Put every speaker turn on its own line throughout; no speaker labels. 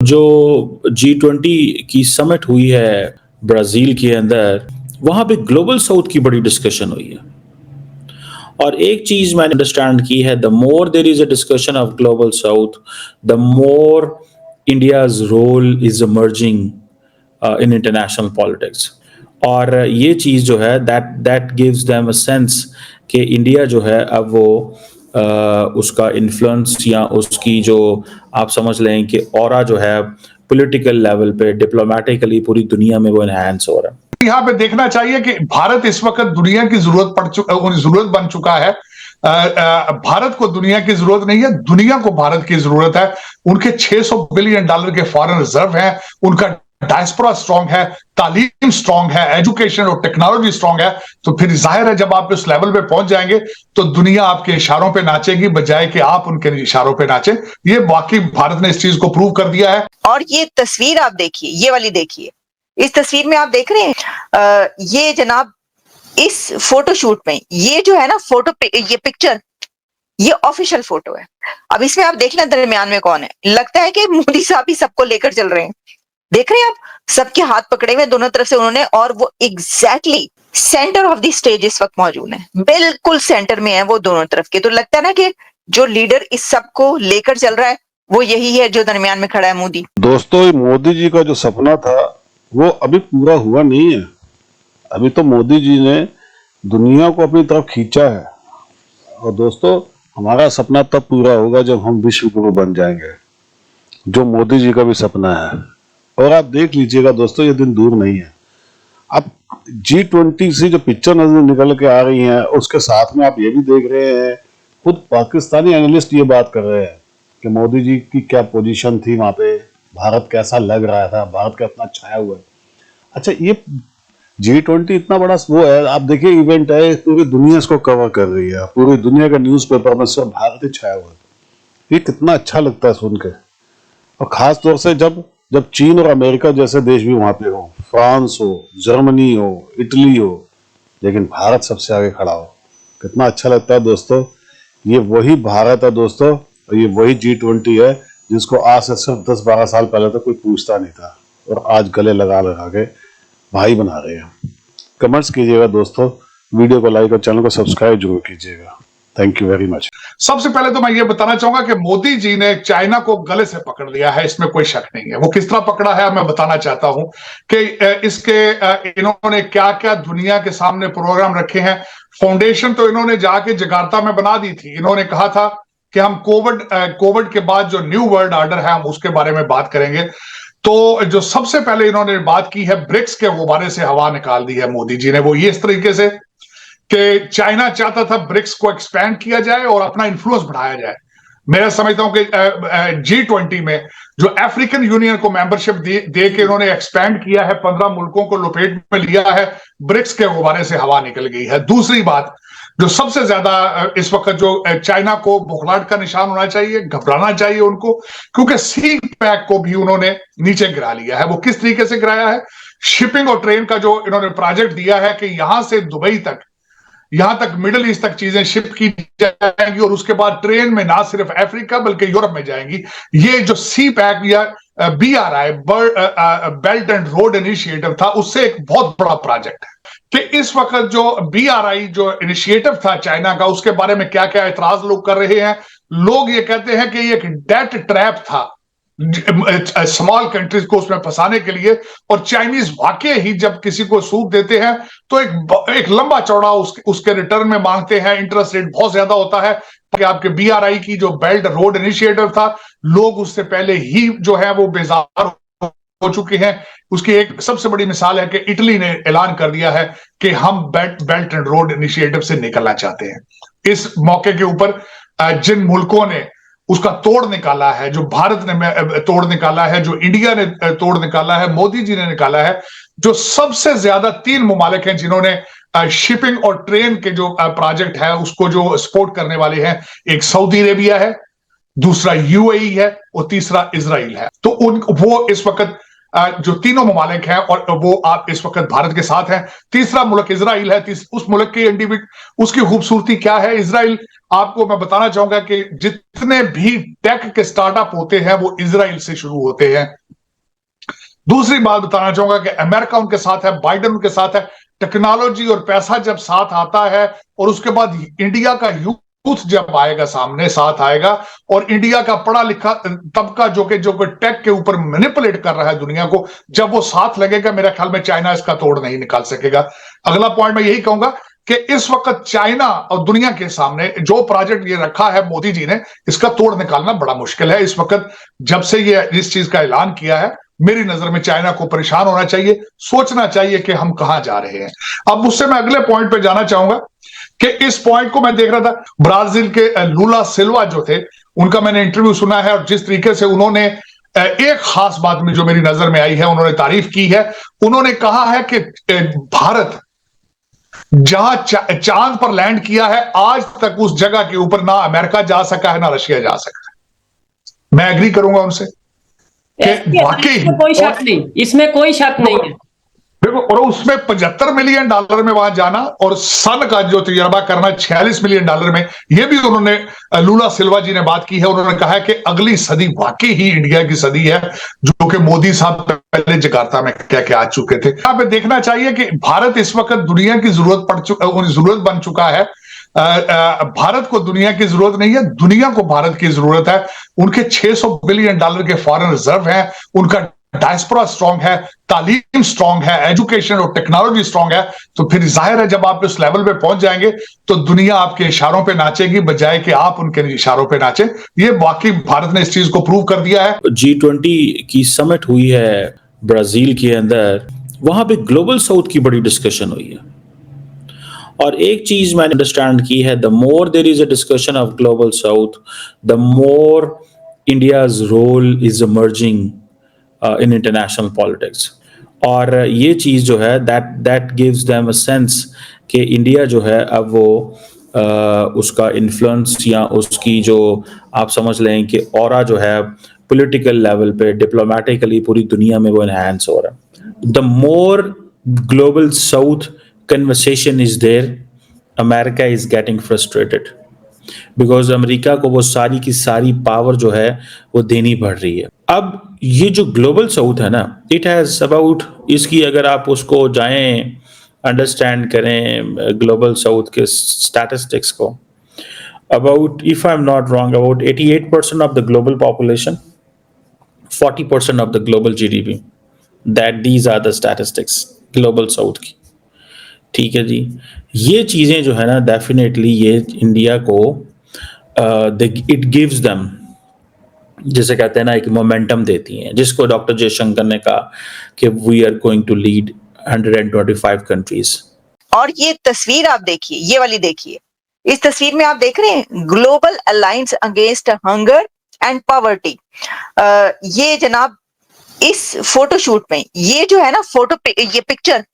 जो G20 की summit हुई है ब्राजील के अंदर, वहां पे ग्लोबल साउथ की बड़ी डिस्कशन हुई है। और एक चीज मैंने अंडरस्टैंड की है, the more there is a discussion of global south, the more India's role is emerging in international politics. और ये चीज जो है that that gives them a sense कि इंडिया जो है अब वो उसका इन्फ्लुएंस या उसकी जो आप समझ लें कि ऑरा जो है पॉलिटिकल लेवल पे डिप्लोमेटिकली पूरी दुनिया में वो एनहांस हो रहा है।
यहाँ पे देखना चाहिए कि भारत इस वक्त दुनिया की जरूरत बन चुका है। भारत को दुनिया की जरूरत नहीं है, दुनिया को भारत की जरूरत है। उनके $600 बिलियन के फॉरेन रिजर्व हैं, उनका डायस्पोरा स्ट्रांग है, तालीम स्ट्रांग है, एजुकेशन और टेक्नोलॉजी स्ट्रांग है। तो फिर जाहिर है जब आप इस लेवल पे पहुंच जाएंगे तो दुनिया आपके इशारों पे नाचेगी बजाय कि आप उनके इशारों पे नाचे। ये वाकई भारत ने इस चीज को प्रूव कर दिया है।
और ये तस्वीर आप देखिए, ये वाली देखिए, इस तस्वीर में आप देख रहे हैं ये जनाब इस फोटोशूट में ये जो है ना ये पिक्चर, ये ऑफिशियल फोटो है। अब इसमें आप देख लें दरमियान में कौन है। लगता है कि मोदी साहब ही सबको लेकर चल रहे हैं। देख रहे हैं आप, सबके हाथ पकड़े हुए दोनों तरफ से उन्होंने, और वो exactly centre of the stage इस वक्त मौजूद है, बिल्कुल सेंटर में है वो दोनों तरफ के। तो लगता है ना कि जो लीडर इस सबको लेकर चल रहा है वो यही है जो दरमियान में खड़ा है, मोदी।
दोस्तों, मोदी जी का जो सपना था वो अभी पूरा हुआ नहीं है। अभी तो मोदी जी ने दुनिया को अपनी तरफ खींचा है। और दोस्तों, हमारा सपना तब पूरा होगा जब हम विश्व गुरु बन जाएंगे, जो मोदी जी का भी सपना है। और आप देख लीजिएगा दोस्तों, ये दिन दूर नहीं है। अब G20 से जो पिक्चर नजर निकल के आ रही हैं, उसके साथ में आप ये भी देख रहे हैं, खुद पाकिस्तानी एनालिस्ट ये बात कर रहे हैं कि मोदी जी की क्या पोजीशन थी वहां पे, भारत कैसा लग रहा था, भारत कितना छाया हुआ है। अच्छा, ये G20 इतना बड़ा वो है, आप देखिए इवेंट है, पूरी दुनिया इसको कवर कर रही है, पूरी दुनिया का न्यूज़पेपर में सिर्फ भारत ही छाया हुआ है। ये कितना अच्छा लगता है सुन के। और खास तौर से जब चीन और अमेरिका जैसे देश भी वहां पे हो, फ्रांस हो, जर्मनी हो, इटली हो, लेकिन भारत सबसे आगे खड़ा हो, कितना अच्छा लगता है दोस्तों। ये वही भारत है दोस्तों, और ये वही G20 है जिसको आज से सिर्फ 10-12 साल पहले तो कोई पूछता नहीं था, और आज गले लगा लगा के भाई बना रहे हैं। कमेंट्स कीजिएगा दोस्तों, वीडियो को लाइक और चैनल को सब्सक्राइब जरूर कीजिएगा। Thank you very much.
सबसे पहले तो मैं ये बताना चाहूंगा कि मोदी जी ने चाइना को गले से पकड़ लिया है, इसमें कोई शक नहीं है। वो किस तरह पकड़ा है मैं बताना चाहता हूं कि इन्होंने क्या क्या दुनिया के सामने प्रोग्राम रखे हैं। फाउंडेशन तो इन्होंने जाके जकार्ता में बना दी थी। इन्होंने कहा था कि हम कोविड के बाद जो न्यू वर्ल्ड ऑर्डर है हम उसके बारे में बात करेंगे। तो जो सबसे पहले इन्होंने बात की है ब्रिक्स के गुब्बारे से हवा निकाल दी है मोदी जी ने। वो ये इस तरीके से कि चाइना चाहता था ब्रिक्स को एक्सपैंड किया जाए और अपना इन्फ्लुएंस बढ़ाया जाए। मैं समझता हूं कि G20 में जो अफ्रीकन यूनियन को मेंबरशिप दे के इन्होंने एक्सपैंड किया है, 15 मुल्कों को लपेट में लिया है, ब्रिक्स के गुब्बारे से हवा निकल गई है। दूसरी बात, जो सबसे ज्यादा इस वक्त जो चाइना को बुखलाहट का निशान होना चाहिए, घबराना चाहिए उनको, क्योंकि सी पैक को भी उन्होंने नीचे गिरा लिया है। वो किस तरीके से गिराया है? शिपिंग और ट्रेन का जो इन्होंने प्रोजेक्ट दिया है कि यहां से दुबई तक, यहां तक मिडिल ईस्ट तक चीजें शिप की जाएंगी और उसके बाद ट्रेन में ना सिर्फ अफ्रीका बल्कि यूरोप में जाएंगी। ये जो सी पैक या BRI belt and road initiative था, उससे एक बहुत बड़ा प्रोजेक्ट है कि इस वक्त जो BRI जो इनिशिएटिव था चाइना का, उसके बारे में क्या क्या एतराज लोग कर रहे हैं। लोग ये कहते हैं कि ये एक डेट ट्रैप था स्मॉल कंट्रीज को उसमें फंसाने के लिए, और चाइनीज वाकई ही जब किसी को सूट देते हैं तो एक लंबा चौड़ा उसके रिटर्न में मांगते हैं। इंटरेस्ट रेट बहुत ज्यादा होता है कि आपके BRI की जो बेल्ट रोड इनिशिएटिव था, लोग उससे पहले ही जो है वो बेजार हो चुके हैं। उसकी एक सबसे बड़ी मिसाल है कि इटली ने ऐलान कर दिया है कि हम बेल्ट एंड रोड इनिशिएटिव से निकलना चाहते हैं। इस मौके के ऊपर जिन मुल्कों ने उसका तोड़ निकाला है, जो भारत ने तोड़ निकाला है, जो इंडिया ने तोड़ निकाला है, मोदी जी ने निकाला है, जो सबसे ज्यादा 3 मुमालिक हैं जिन्होंने शिपिंग और ट्रेन के जो प्रोजेक्ट है उसको जो सपोर्ट करने वाले हैं, एक सऊदी अरेबिया है, दूसरा UAE है और तीसरा इजराइल है। तो वो इस वक्त जो तीनों मुमालिक हैं और वो आप इस वक्त भारत के साथ हैं। तीसरा मुल्क इजराइल है। उस मुल्क की उसकी खूबसूरती क्या है? इजराइल आपको मैं बताना चाहूंगा कि जितने भी टेक के स्टार्टअप होते हैं वो इजराइल से शुरू होते हैं। दूसरी बात बताना चाहूंगा कि अमेरिका उनके साथ है, बाइडेन उनके साथ है। टेक्नोलॉजी और पैसा जब साथ आता है और उसके बाद इंडिया का यूथ जब आएगा सामने, साथ आएगा, और इंडिया का पढ़ा लिखा तबका जो कि टेक के ऊपर मैनिपुलेट कर रहा है दुनिया को, जब वो साथ लगेगा, मेरे ख्याल में चाइना इसका तोड़ नहीं निकाल सकेगा। अगला पॉइंट मैं यही कहूंगा कि इस वक्त चाइना और दुनिया के सामने जो प्रोजेक्ट ये रखा है मोदी जी ने, इसका तोड़ निकालना बड़ा मुश्किल है इस वक्त। जब से ये इस चीज का ऐलान किया है, मेरी नजर में चाइना को परेशान होना चाहिए, सोचना चाहिए कि हम कहां जा रहे हैं। अब उससे मैं अगले पॉइंट पे जाना चाहूंगा कि इस पॉइंट को मैं देख रहा था, ब्राजील के लूला सिल्वा जो थे, उनका मैंने इंटरव्यू सुना है, और जिस तरीके से उन्होंने एक खास बात में जो मेरी नजर में आई है, उन्होंने तारीफ की है। उन्होंने कहा है कि भारत जहां चांद पर लैंड किया है, आज तक उस जगह के ऊपर ना अमेरिका जा सका है ना रशिया जा सका है। मैं एग्री करूंगा उनसे कि वाकई
इसमें कोई शक नहीं, इसमें कोई शक नहीं है।
देखो, और उसमें $75 मिलियन में वहां जाना और सन का जो तजर्बा करना $46 मिलियन में, यह भी उन्होंने लूला सिल्वा जी ने बात की है। उन्होंने कहा है कि अगली सदी वाकई ही इंडिया की सदी है, जो कि मोदी साहब पहले जकार्ता में कह के आ चुके थे। यहाँ पे देखना चाहिए कि भारत इस वक्त दुनिया की जरूरत बन चुका है। भारत को दुनिया की जरूरत नहीं है, दुनिया को भारत की जरूरत है। उनके $600 बिलियन के फॉरेन रिजर्व हैं, उनका डायस्पोरा स्ट्रांग है, तालीम स्ट्रांग है, एजुकेशन और टेक्नोलॉजी स्ट्रांग है। तो फिर जाहिर है जब आप इस लेवल पे पहुंच जाएंगे तो दुनिया आपके इशारों पे नाचेगी, बजाय कि आप उनके इशारों पे नाचें। ये वाकई भारत ने इस चीज को प्रूव कर दिया है।
G20 की समिट हुई है ब्राजील के अंदर, वहां पे ग्लोबल साउथ की बड़ी डिस्कशन हुई है। और एक चीज मैंने अंडरस्टैंड की है, the more there is a discussion of global south, the more India's role is emerging in international politics. और ये चीज़ जो है that gives them a sense कि इंडिया जो है अब वो उसका इन्फ्लुएंस या उसकी जो आप समझ लें कि ऑरा जो है पॉलिटिकल लेवल पे, डिप्लोमेटिकली पूरी दुनिया में वो एनहांस हो रहा है। The more global south conversation is there, America is getting frustrated, because America को वो सारी की सारी पावर जो है वो देनी पड़ रही है। अब ये जो ग्लोबल साउथ है ना, इट हैज अबाउट, इसकी अगर आप उसको जाएं अंडरस्टैंड करें ग्लोबल साउथ के स्टैटिस्टिक्स को, about, if I am not wrong, about 88% of the global population, 40% of the global GDP, that these are the statistics global south की। ठीक है जी, ये चीज़ें जो है ना डेफिनेटली ये इंडिया को इट गिव्स देम, जिसे कहते हैं ना, एक मोमेंटम देती हैं, जिसको डॉक्टर जयशंकर ने कहा कि we are going to lead 125 countries.
और ये तस्वीर आप देखिए, ये वाली देखिए, इस तस्वीर में आप देख रहे हैं global alliance against hunger and poverty. ये जनाब इस फोटोशूट में, ये जो है ना ये पिक्चर,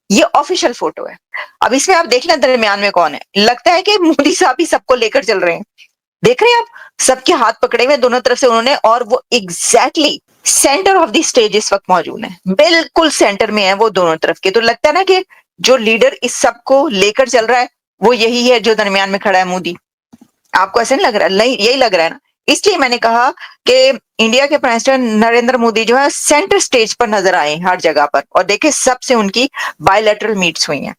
ये ऑफिशियल फोटो है। अब इसमें आप देख लें दरमियान में कौन है। लगता है कि मोदी साहब ही सबको लेकर चल रहे हैं। देख रहे हैं आप, सबके हाथ पकड़े हुए दोनों तरफ से उन्होंने, और वो exactly centre of the stage इस वक्त मौजूद है, बिल्कुल सेंटर में है वो दोनों तरफ के। तो लगता है ना कि जो लीडर इस सबको लेकर चल रहा है वो यही है जो दरमियान में खड़ा है, मोदी। आपको ऐसा नहीं लग रहा? नहीं, यही लग रहा है ना। इसलिए मैंने कहा कि इंडिया के प्रेसिडेंट नरेंद्र मोदी जो है सेंटर स्टेज पर नजर आए हर जगह पर, और देखे सबसे उनकी बायलैटरल मीट्स हुई हैं।